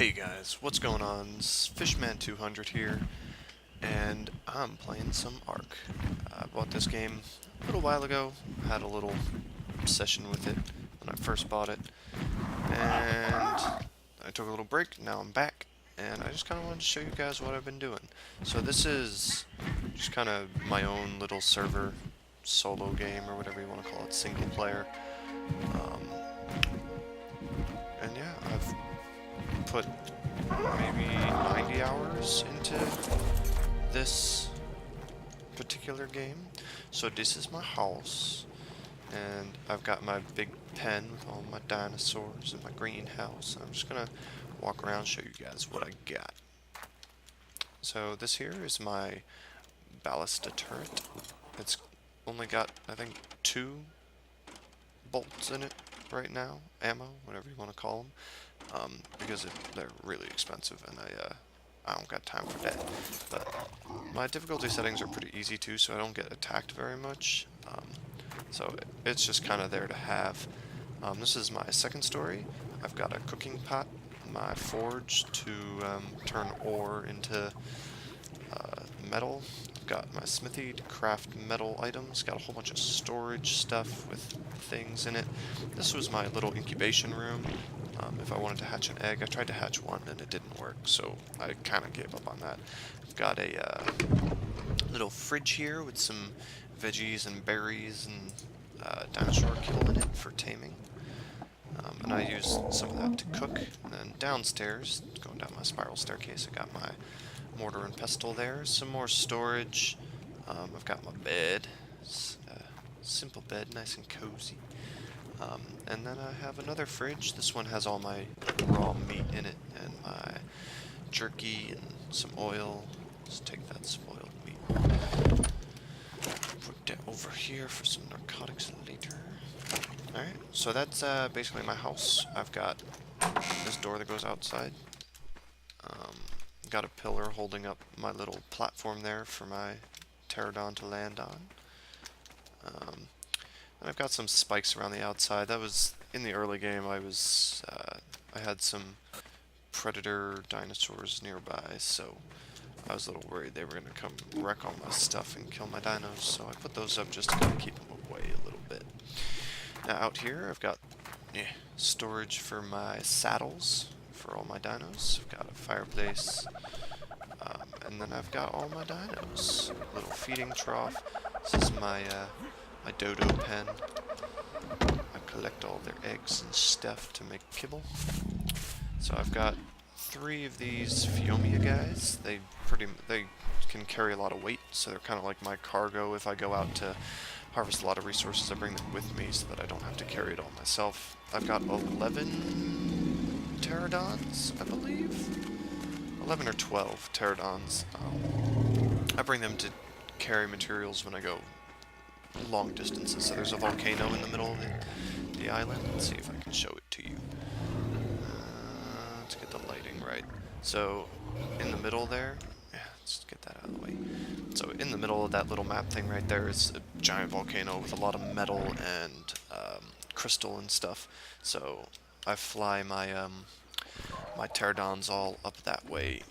Hey guys, what's going on? It's Fishman200 here, and I'm playing some Ark. I bought this game a little while ago, had a little session with it when I first bought it, and I took a little break, now I'm back, and I just kind of wanted to show you guys what I've been doing. So this is just kind of my own little server solo game, or whatever you want to call it, single player. Um, and yeah, I've put maybe 90 hours into this particular game. So this is my house, and I've got my big pen with all my dinosaurs and my greenhouse. I'm just gonna walk around and show you guys what I got. So this here is my ballista turret. It's only got, I think, 2 bolts in it right now, ammo, whatever you want to call them. Because they're really expensive, and I don't got time for that. But my difficulty settings are pretty easy too, so I don't get attacked very much. So it's just kind of there to have. This is my second story. I've got a cooking pot, my forge to turn ore into metal. I've got my smithy to craft metal items. Got a whole bunch of storage stuff with things in it. This was my little incubation room. If I wanted to hatch an egg, I tried to hatch one and it didn't work, so I kind of gave up on that. I've got a little fridge here with some veggies and berries and dinosaur kibble in it for taming. And I use some of that to cook. And then downstairs, going down my spiral staircase, I got my mortar and pestle there. Some more storage. I've got my bed. It's a simple bed, nice and cozy. And then I have another fridge. This one has all my raw meat in it, and my jerky and some oil. Let's take that spoiled meat. Put that over here for some narcotics later. Alright, so that's basically my house. I've got this door that goes outside. Got a pillar holding up my little platform there for my pterodon to land on. And I've got some spikes around the outside. That was in the early game. I had some predator dinosaurs nearby, so I was a little worried they were going to come wreck all my stuff and kill my dinos. So I put those up just to kind of keep them away a little bit. Now out here, I've got storage for my saddles for all my dinos. I've got a fireplace, and then I've got all my dinos. A little feeding trough. This is my my dodo pen. I collect all their eggs and stuff to make kibble. So I've got 3 of these Phiomia guys. They can carry a lot of weight, so they're kind of like my cargo. If I go out to harvest a lot of resources, I bring them with me so that I don't have to carry it all myself. I've got 11 pterodons, I believe. 11 or 12 pterodons. I bring them to carry materials when I go long distances. So there's a volcano in the middle of the island. Let's see if I can show it to you. Let's get the lighting right. So in the middle there, let's get that out of the way. So in the middle of that little map thing right there is a giant volcano with a lot of metal and crystal and stuff. So I fly my my pterodons all up that way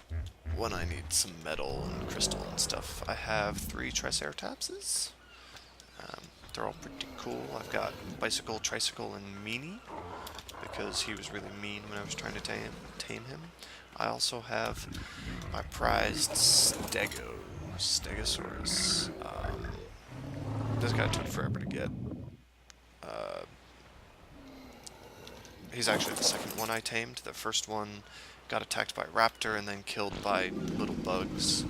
when I need some metal and crystal and stuff. I have 3 triceratopses. They're all pretty cool. I've got Bicycle, Tricycle, and Meanie, because he was really mean when I was trying to tame him. I also have my prized Stegosaurus. This guy took forever to get. He's actually the second one I tamed. The first one got attacked by a raptor and then killed by little bugs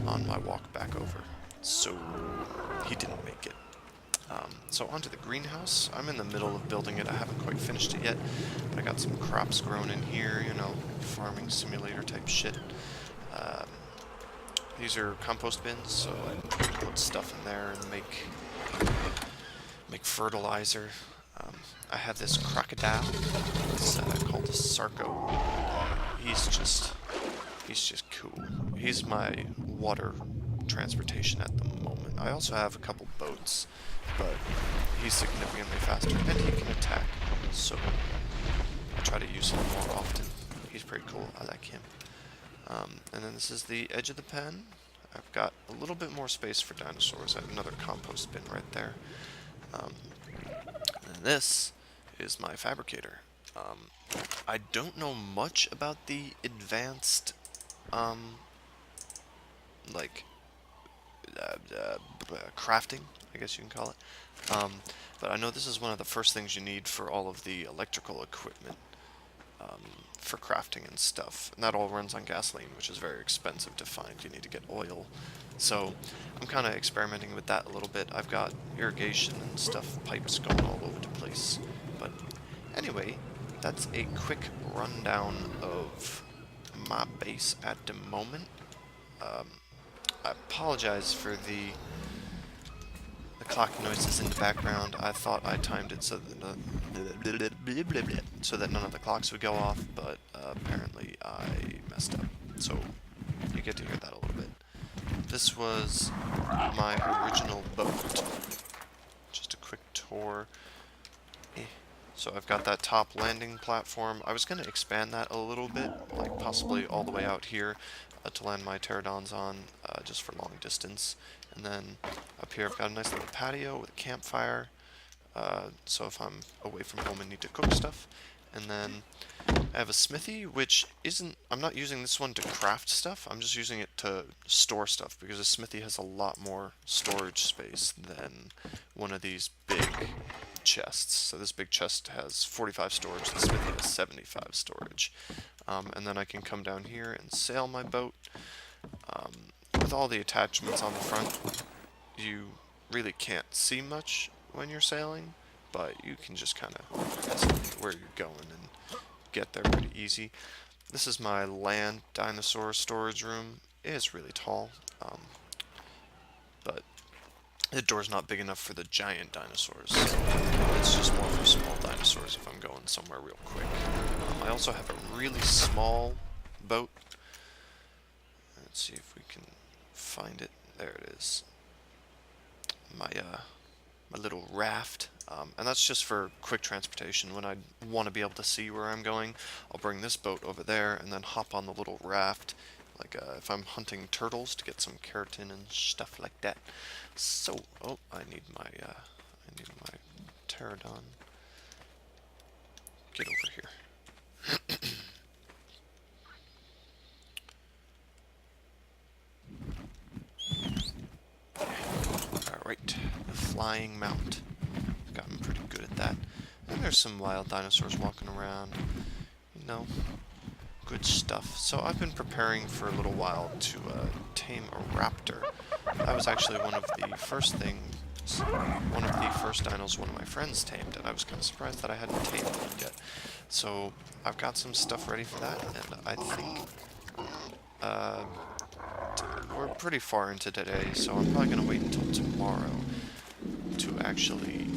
on my walk back over. So he didn't make it. So onto the greenhouse. I'm in the middle of building it. I haven't quite finished it yet. I got some crops grown in here, you know, farming simulator type shit. These are compost bins, so I put stuff in there and make fertilizer. I have this crocodile. It's called a Sarco. He's just cool. He's my water transportation at the moment. I also have a couple boats, but he's significantly faster and he can attack, so I try to use him more often. He's pretty cool. I like him. And then this is the edge of the pen. I've got a little bit more space for dinosaurs. I have another compost bin right there. And this is my fabricator. I don't know much about the advanced, like, crafting, I guess you can call it. But I know this is one of the first things you need for all of the electrical equipment for crafting and stuff. And that all runs on gasoline, which is very expensive to find. You need to get oil. So I'm kind of experimenting with that a little bit. I've got irrigation and stuff, pipes going all over the place. But anyway, that's a quick rundown of my base at the moment. I apologize for the clock noises in the background. I thought I timed it so that none of the clocks would go off, but apparently I messed up. So you get to hear that a little bit. This was my original boat. Just a quick tour. So I've got that top landing platform. I was going to expand that a little bit, like possibly all the way out here to land my pterodons on, just for long distance. And then up here I've got a nice little patio with a campfire, so if I'm away from home and need to cook stuff. And then I have a smithy, which isn't, I'm not using this one to craft stuff, I'm just using it to store stuff, because a smithy has a lot more storage space than one of these big chests. So this big chest has 45 storage, the smithy has 75 storage. And then I can come down here and sail my boat. With all the attachments on the front, you really can't see much when you're sailing, but you can just kind of guess where you're going and get there pretty easy. This is my land dinosaur storage room. It is really tall, but the door's not big enough for the giant dinosaurs. It's just more for small dinosaurs if I'm going somewhere real quick. I also have a really small boat. Let's see if we can find it. There it is. My little raft. And that's just for quick transportation. When I want to be able to see where I'm going, I'll bring this boat over there and then hop on the little raft. Like if I'm hunting turtles to get some keratin and stuff like that. So, oh, I need my pterodon. Get over here. Alright, the flying mount. I've gotten pretty good at that. And there's some wild dinosaurs walking around. You know, good stuff. So I've been preparing for a little while to tame a raptor. That was actually one of the first dinos one of my friends tamed, and I was kind of surprised that I hadn't tamed one yet. So I've got some stuff ready for that, and I think we're pretty far into today, so I'm probably going to wait until tomorrow to actually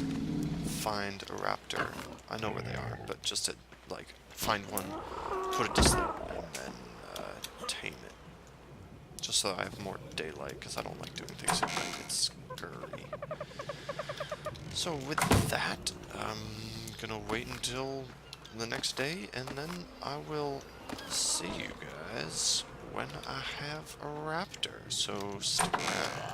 find a raptor. I know where they are, but just to, like, find one, put it to sleep, and then tame it. Just so I have more daylight, because I don't like doing things at night. It's scary. So with that, I'm going to wait until the next day, and then I will see you guys when I have a raptor. So stick around.